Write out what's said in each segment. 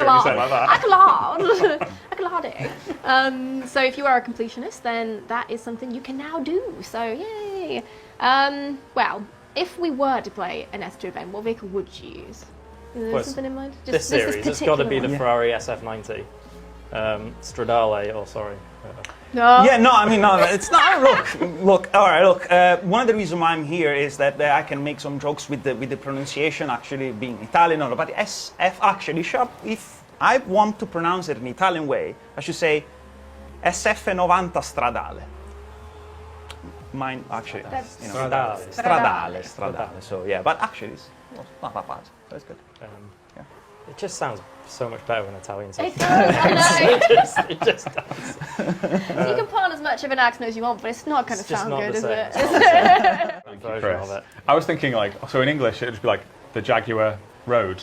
Accolade. So if you are a completionist, then that is something you can now do. So yay! Well, if we were to play an S2 event, what vehicle would you use? Is there something in mind? This series, it's got to be the Ferrari SF90. Stradale, or sorry. No. Yeah, no, I mean, no, it's not. Look. All right, look. One of the reasons why I'm here is that I can make some jokes with the pronunciation actually being Italian, or but SF actually, if I want to pronounce it in Italian way, I should say SF90 Stradale. Mine actually, you know, Stradale. So yeah, but actually, it's not that bad. So it's good. Yeah. It just sounds so much better when Italian says It does, I know. it just does. You can put on as much of an accent as you want, but it's not going to sound good, is it? Version of it. I was thinking like, so in English it would be like the Jaguar Road.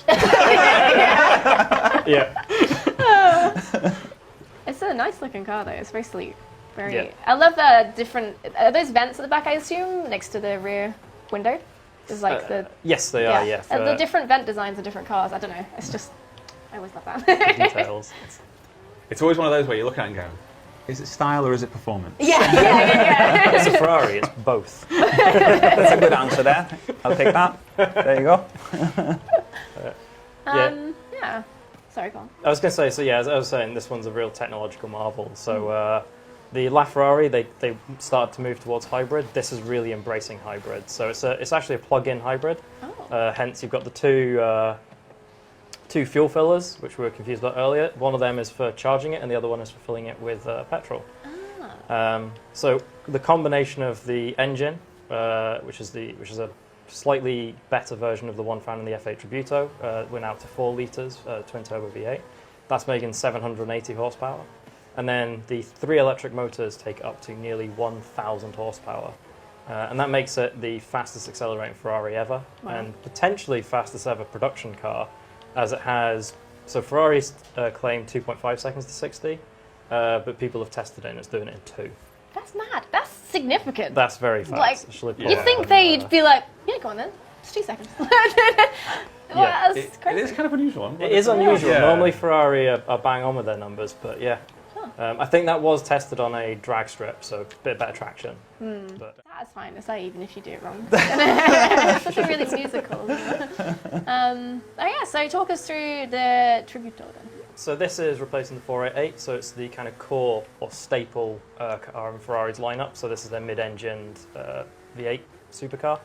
Yeah. It's a nice looking car though, it's very sleek. Very. Yeah. I love the different, are those vents at the back I assume, next to the rear window? Is like the... Yes, they are, yeah. The different vent designs of different cars, I don't know, it's just, I always love that. The details. It's always one of those where you look at it and go, is it style or is it performance? Yeah. It's a Ferrari, it's both. That's a good answer there. I'll take that. There you go. Yeah. Sorry, go on. I was going to say, so yeah, as I was saying, this one's a real technological marvel. So the LaFerrari, they started to move towards hybrid. This is really embracing hybrid. So it's actually a plug-in hybrid. Oh. Hence, you've got the two fuel fillers, which we were confused about earlier. One of them is for charging it, and the other one is for filling it with petrol. So the combination of the engine, which is a slightly better version of the one found in the F8 Tributo, we're now up to 4 litres, twin turbo V8. That's making 780 horsepower. And then the 3 electric motors take up to nearly 1,000 horsepower. And that makes it the fastest accelerating Ferrari ever, and potentially fastest ever production car, as it has, so Ferrari's claimed 2.5 seconds to 60, but people have tested it and it's doing it in 2. That's mad. That's significant. That's very fast. Like, actually. you'd think they'd be like, yeah, go on then. It's 2 seconds. Yeah. That's crazy. It is kind of unusual. It is unusual. Yeah. Normally Ferrari are bang on with their numbers, but yeah. I think that was tested on a drag strip, so a bit better traction. But That's fine. It's like even if you do it wrong. It's something really musical. So talk us through the Tributo then. So this is replacing the 488, so it's the kind of core or staple car in Ferrari's lineup. So this is their mid-engined V8 supercar.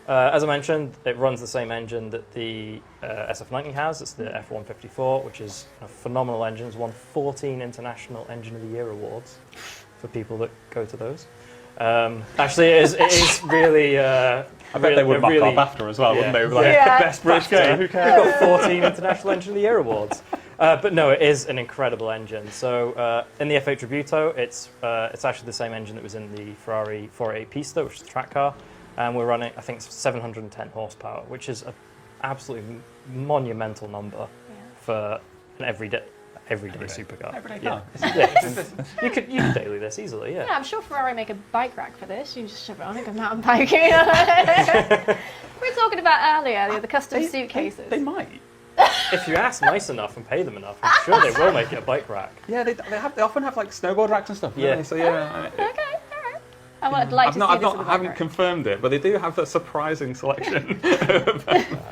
As I mentioned, it runs the same engine that the SF90 has. It's the F154, which is a phenomenal engine. It's won 14 International Engine of the Year awards for people that go to those. Actually, it is really... I bet they would back off after as well, wouldn't they? Like, best British car, who cares? They've got 14 International Engine of the Year awards. But no, it is an incredible engine. So in the F8 Tributo, it's actually the same engine that was in the Ferrari 488 Pista, which is the track car. And we're running, I think it's 710 horsepower, which is an absolutely monumental number for an everyday supercar. Everyday car. You could daily this easily, Yeah, I'm sure Ferrari make a bike rack for this. You just shove it on like a mountain bike. We were talking about earlier the custom suitcases. They might. If you ask nice enough and pay them enough, I'm sure they will make it a bike rack. Yeah, they often have like snowboard racks and stuff. Yeah. Don't they? So yeah. Okay, all right. I would like to see this. I haven't confirmed it, but they do have a surprising selection.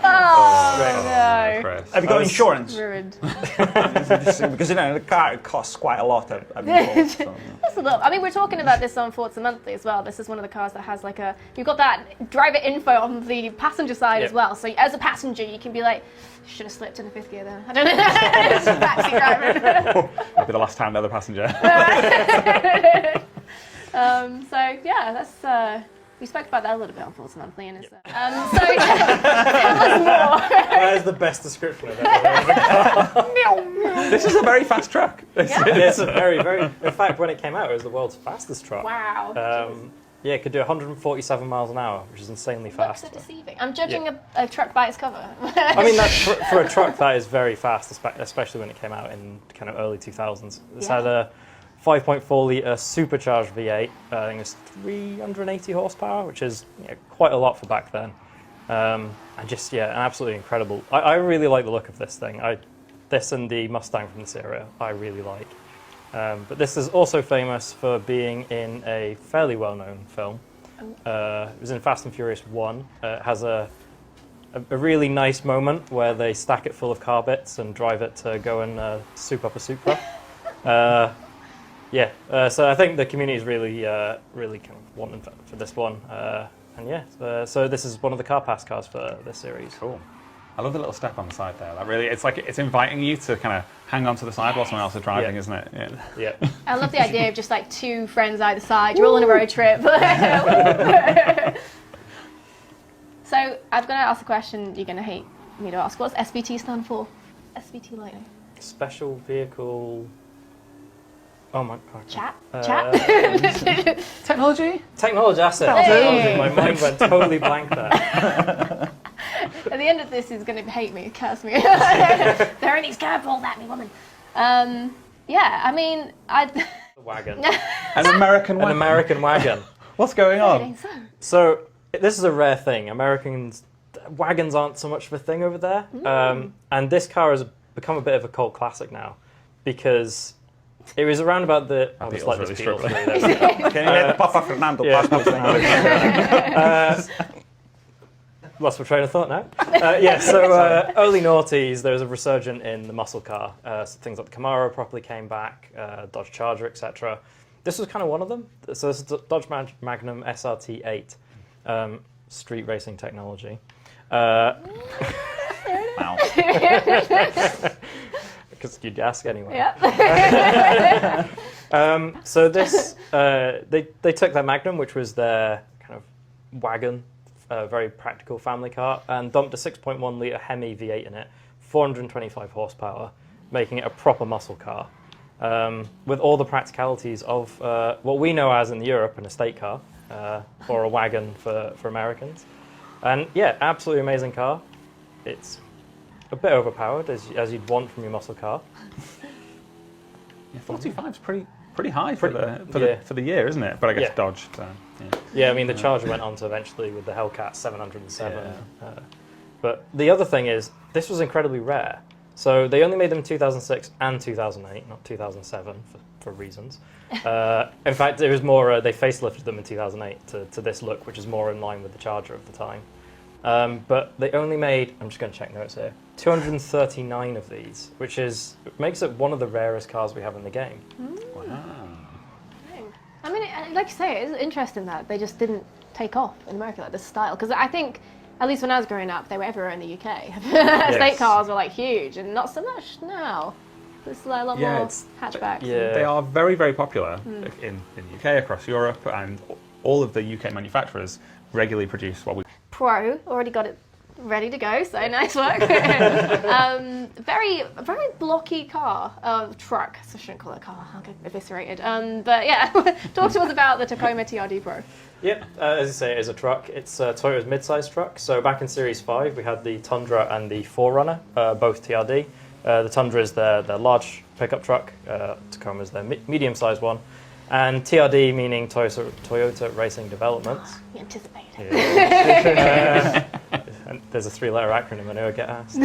No. Chris. Have you got insurance? Ruined. Because the car costs quite a lot. I've been told, so. That's a lot. I mean, we're talking about this on Forza Monthly as well. This is one of the cars that has like you've got that driver info on the passenger side as well. So as a passenger, you can be like, should have slipped in the 5th gear there. I don't know. It's a taxi driver. Might be the last time they're the passenger. So yeah, that's we spoke about that a little bit on Forza Monthly, and it's so tell us more. That is the best description I've ever heard. This is a very fast truck. It's a very, very... In fact, when it came out, it was the world's fastest truck. Wow. Yeah, it could do 147 miles an hour, which is insanely fast. Looks so deceiving. I'm judging a truck by its cover. I mean, for a truck, that is very fast, especially when it came out in kind of early 2000s. It's had a 5.4 litre supercharged V8. I think it's 380 horsepower, which is quite a lot for back then. And just, an absolutely incredible. I really like the look of this thing. this and the Mustang from this era I really like. But this is also famous for being in a fairly well-known film. It was in Fast and Furious 1. It has a really nice moment where they stack it full of car bits and drive it to go and soup up a Supra. So I think the community is really kind of wanting for this one. And yeah, so this is one of the car pass cars for this series. Cool. I love the little step on the side there. That really, it's like it's inviting you to kind of hang on to the side while someone else is driving, isn't it? Yeah. I love the idea of just like two friends either side. You're all on a road trip. So I'm going to ask a question you're going to hate me to ask. What's SVT stand for? SVT Lightning. Special vehicle. Oh my God. Chat. Technology? Technology asset. Hey. My mind went totally blank there. At the end of this, he's going to hate me, curse me. Throwing these curveballs at me, woman. Yeah, I mean, Wagon. An American wagon. An American wagon. What's going on? So this is a rare thing. Wagons aren't so much of a thing over there. And this car has become a bit of a cult classic now because it was around about the... I'll just let this Beatles Can you let Papa Fernando pass Lost my train of thought now. Early noughties, there was a resurgence in the muscle car. So things like the Camaro properly came back, Dodge Charger, etc. This was kind of one of them. So this is Dodge Magnum SRT8, street racing technology. Wow. Because you'd ask anyway. Yeah. So this, they took their Magnum, which was their kind of wagon, very practical family car, and dumped a 6.1 litre Hemi V8 in it, 425 horsepower, making it a proper muscle car, with all the practicalities of what we know as in Europe an estate car, or a wagon for Americans. And yeah, absolutely amazing car. It's a bit overpowered, as you'd want from your muscle car. Yeah, 45 is pretty high for the year, isn't it? But I guess Dodge. Yeah, I mean the Charger went on to eventually with the Hellcat 707. But the other thing is, this was incredibly rare. So they only made them in 2006 and 2008, not 2007 for reasons. In fact, it was more, they facelifted them in 2008 to this look, which is more in line with the Charger of the time. But they only made, I'm just going to check notes here, 239 of these, which makes it one of the rarest cars we have in the game. Wow. I mean, like you say, it's interesting that they just didn't take off in America, like this style. Because I think, at least when I was growing up, they were everywhere in the UK. Estate cars were like huge, and not so much now. There's a lot more hatchbacks. Yeah. They are very, very popular in the UK, across Europe, and all of the UK manufacturers regularly produce what we... Pro, already got it ready to go, so nice work. Very blocky car, truck, so I shouldn't call it a car, I'll get eviscerated. But yeah, talk to us about the Tacoma TRD Pro. Yep, as you say, it is a truck. It's Toyota's mid-sized truck. So back in Series 5, we had the Tundra and the 4Runner, both TRD. The Tundra is their large pickup truck, Tacoma is their medium-sized one. And TRD meaning Toyota Racing Developments. You anticipated. Yeah. And there's a 3-letter acronym I know I get asked.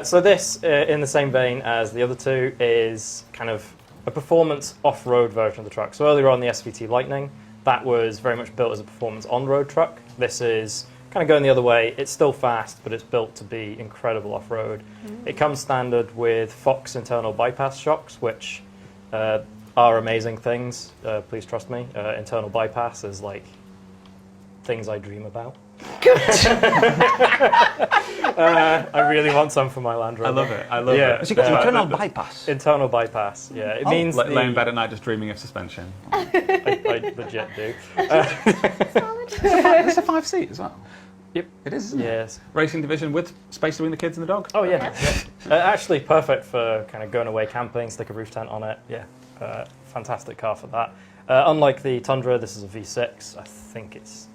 So this, in the same vein as the other two, is kind of a performance off-road version of the truck. So earlier on, the SVT Lightning, that was very much built as a performance on-road truck. This is kind of going the other way. It's still fast, but it's built to be incredible off-road. It comes standard with Fox internal bypass shocks, which are amazing things. Please trust me. Internal bypass is like things I dream about. I really want some for my Land Rover. I love it. I love it. Has it got internal bypass? Internal bypass, yeah. It means lay in bed at night just dreaming of suspension. I legit do. It's a 5-seat as well. Yep. It is, isn't it? Yes. Racing division with space between the kids and the dog. Oh, yeah. Actually perfect for kind of going away camping, stick a roof tent on it. Yeah. Fantastic car for that. Unlike the Tundra, this is a V6. I think it's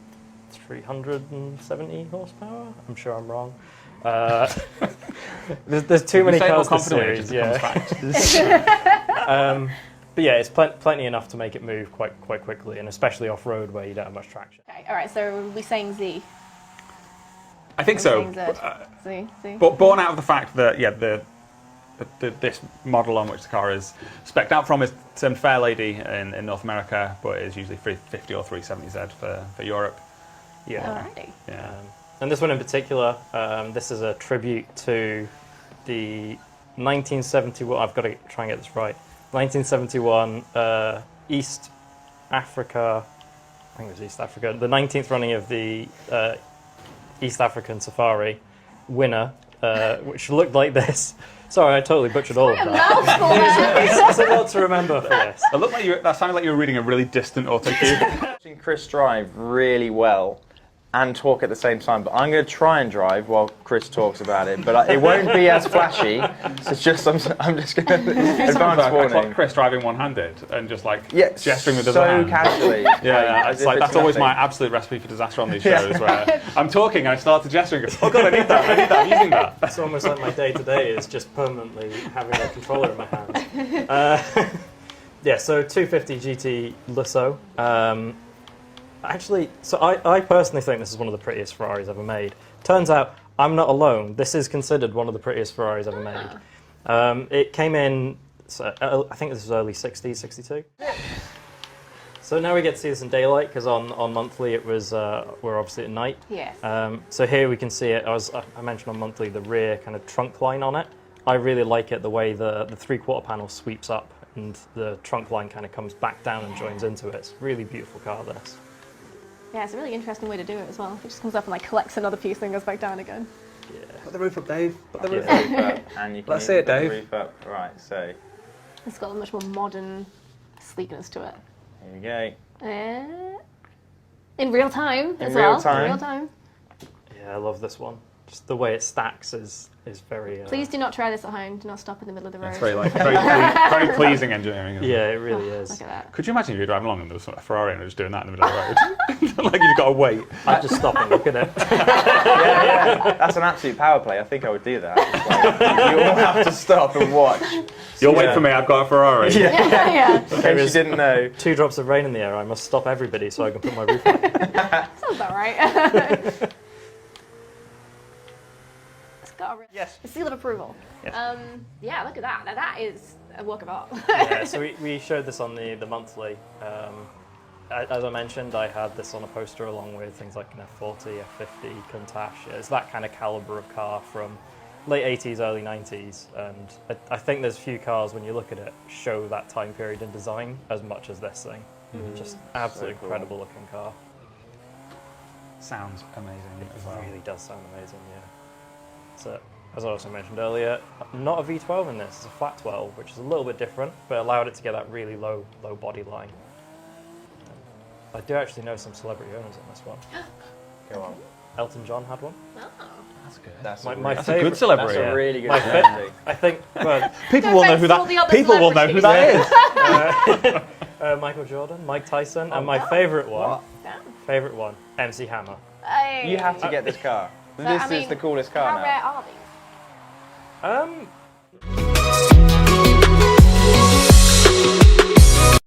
370 horsepower. I'm sure I'm wrong. There's too many cars in the series. Yeah. But yeah, it's plenty enough to make it move quite quickly, and especially off-road where you don't have much traction. Okay, all right, so we're saying Z. I think so. See? But born out of the fact that, yeah, this model on which the car is spec'd out from is termed Fair Lady in North America, but is usually 350 or 370Z for Europe. Yeah. Alrighty. Yeah. And this one in particular, this is a tribute to the 1971, I've got to try and get this right, 1971 East Africa, I think it was East Africa, the 19th running of the East African Safari winner, which looked like this. Sorry, I totally butchered all of that. It's a lot to remember for this. That sounded like you were reading a really distant auto cue. Watching Chris drive really well and talk at the same time, but I'm going to try and drive while Chris talks about it, but it won't be as flashy. So it's just I'm just going to advance I warning. clocked Chris driving one-handed and just like gesturing with his so hand. casually. Yeah, it's like that's always my absolute recipe for disaster on these shows, where I'm talking and I start to gesture and go, oh god, I need that, I'm using that. It's almost like my day-to-day is just permanently having a controller in my hand. Yeah, so 250 GT Lusso. Actually, so I personally think this is one of the prettiest Ferraris ever made. Turns out I'm not alone. This is considered one of the prettiest Ferraris ever made. It came in, so, I think this was early 60s, 62. So now we get to see this in daylight, because on monthly it was, we're obviously at night. Yes. So here we can see it, I mentioned on monthly the rear kind of trunk line on it. I really like it the way the three-quarter panel sweeps up and the trunk line kind of comes back down and joins into it. It's a really beautiful car, this. Yeah, it's a really interesting way to do it as well. It just comes up and like collects another piece and goes back down again. Yeah. Put the roof up, Dave. Put the roof Roof up, and you can Let's see it, put the Dave. roof up. Right, so It's got a much more modern sleekness to it. here we go. In real time as real well. time. In real time. Yeah, I love this one. Just the way it stacks is very... Please do not try this at home. Do not stop in the middle of the road. It's very pleasing engineering. Isn't Yeah, it? it really Oh, is. Look at that. Could you imagine if you're driving along and there was a Ferrari and they're just doing that in the middle of the road? Like you've got to wait. I'd just stop and look at it. Yeah, that's an absolute power play. I think I would do that. It's like, you all have to stop and watch. You'll wait for me, I've got a Ferrari. Yeah. In case you didn't know. 2 drops of rain in the air, I must stop everybody so I can put my roof on. Sounds about right. Yes. A seal of approval. Yes. Yeah, look at that. Now that is a work of art. Yeah, so we showed this on the monthly. As I mentioned, I had this on a poster along with things like an F40, F50, Countach. It's that kind of caliber of car from late 80s, early 90s. And I think there's few cars, when you look at it, show that time period in design as much as this thing. Just absolutely cool. incredible looking car. Sounds amazing as well. It really does sound amazing, yeah. So, as I also mentioned earlier, not a V12 in this, it's a flat 12, which is a little bit different, but allowed it to get that really low body line. I do actually know some celebrity owners on this one. Go on. Elton John had one. Oh. That's good. That's, My a, That's favourite, a good celebrity. that's a really good My celebrity. I think, well, People No will know offense who to all the that. other People will know who that is. Michael Jordan, Mike Tyson, and my favourite one, Damn. MC Hammer. Hey. You have to get this car. So, This I mean, is the coolest car How now. rare are these?